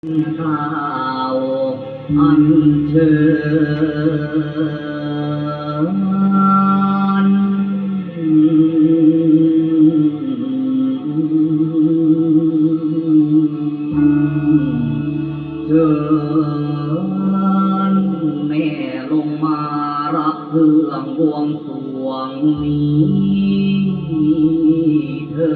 ข่าวอันเชิญเชิญแม่ลงมารับเครื่องบวงสรวงนี้เถิ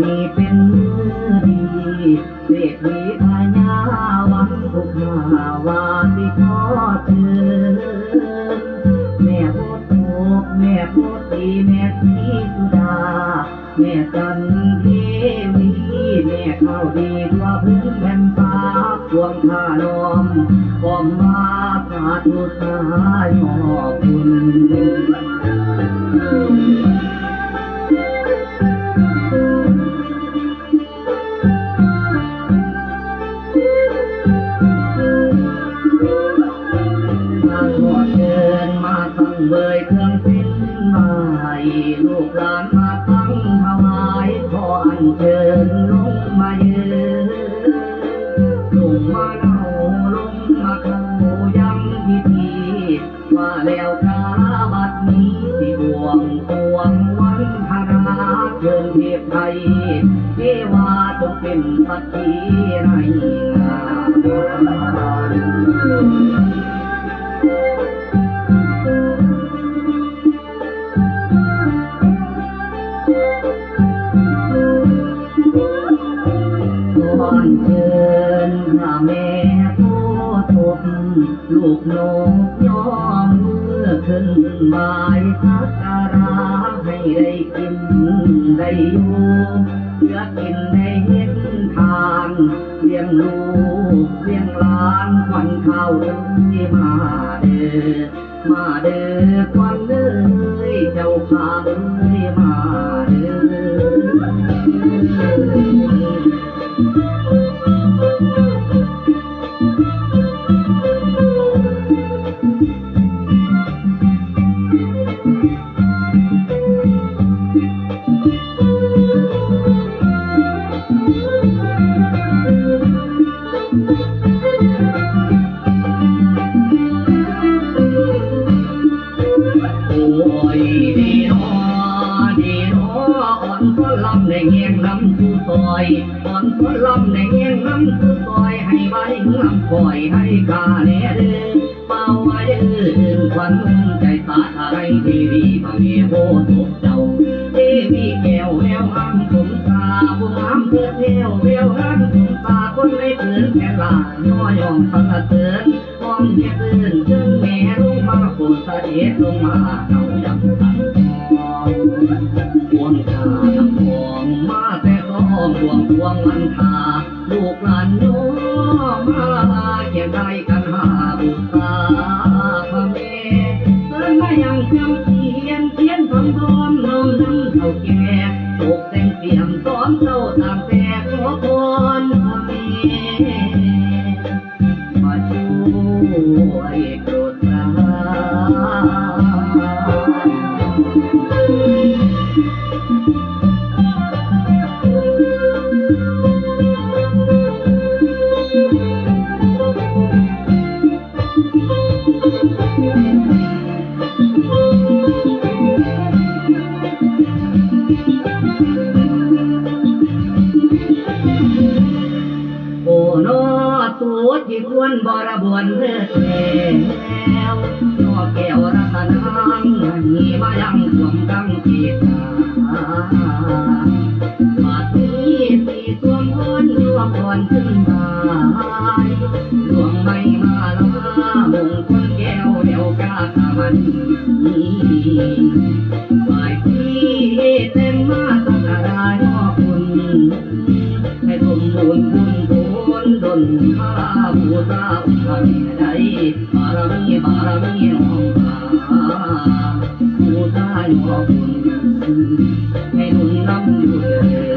นี่เป็นดีเศรษฐีพญาวังทุกขาวาสิขอเชิญแม่โพธิ์โกแม่โพธิ์ดีแม่ศรีสุดาแม่จันเทวีแม่ข้าวดีตัวพื้นแผ่นฟ้าพวงข้านอมกอมมาสาธุสายขอบคุณเบยเครื่องเส้นไหวลูกหลานมาตั้งถวายขออัญเชิญลงมายืนลงมาเล่าลงมาเข้ายังพิธีว่าแล้วกาบัดนี้สิบวงพวงวันธนาเชิญเทพไทยเทวาจงเป็นสักขีในงานก่อนเชิญพระแม่โพธิ์ศพลูกนกย่อมเมื่อขึ้นบายสักการะให้ได้กินได้อยู่เพื่อกินได้เห็นทานเลี้ยงลูกเลี้ยงหลานควันข้าวที่มาเด้อควันเอ้ยเจ้าข้าเอ้ยมาเด้อในเงียงน้ำสู่ซอยตอนฝนลำในเงียงน้ำสู่ซอยให้ใบลำปล่อยให้กาแลเดินเป่าไว้เดินควันใจสาอะไรทีวีบางเมียโบตกเจ้าเทวีแก้วแววห้ามสมตาบุงามเพื่อเที่ยวแววห้ามสมตาคนไม่เกินแค่ลาย่อยองสรรเสริญมองเพียตื่นเชิญแม่ลงมาโปรดเสด็จลงมาเอาอย่างตันพวงตาทำพวงมาแต่ก็พวงวันทาลูกหลานโยมาเก็บได้กันหาบุษาพระเมเดินมาอย่างเทียมเทียนพร้อมน้อมนั่งเท่าแก่โศกแต่งเตรียมซ้อมเจ้าต่างแต่ขอพรพระเมมาช่วยโปรดปรานที่ควรบรบวนเลิศแล้วนอแก้วรัตนางนี่มายังสวมก ลังเกียรตาบาดนี้สีสวมพรยั่วพรขึ้นมาดวงไม่มาลามงคลแก้วเดียวกาตะวันฝ่ายที่เต็มมาตะการายอคุณให้สมบูรณ์บุญผลดลข้าบูชาองค์พระแม่ใดบารมีน้องตาบูชาหยอคุณให้หนุนนำอยู่เถิด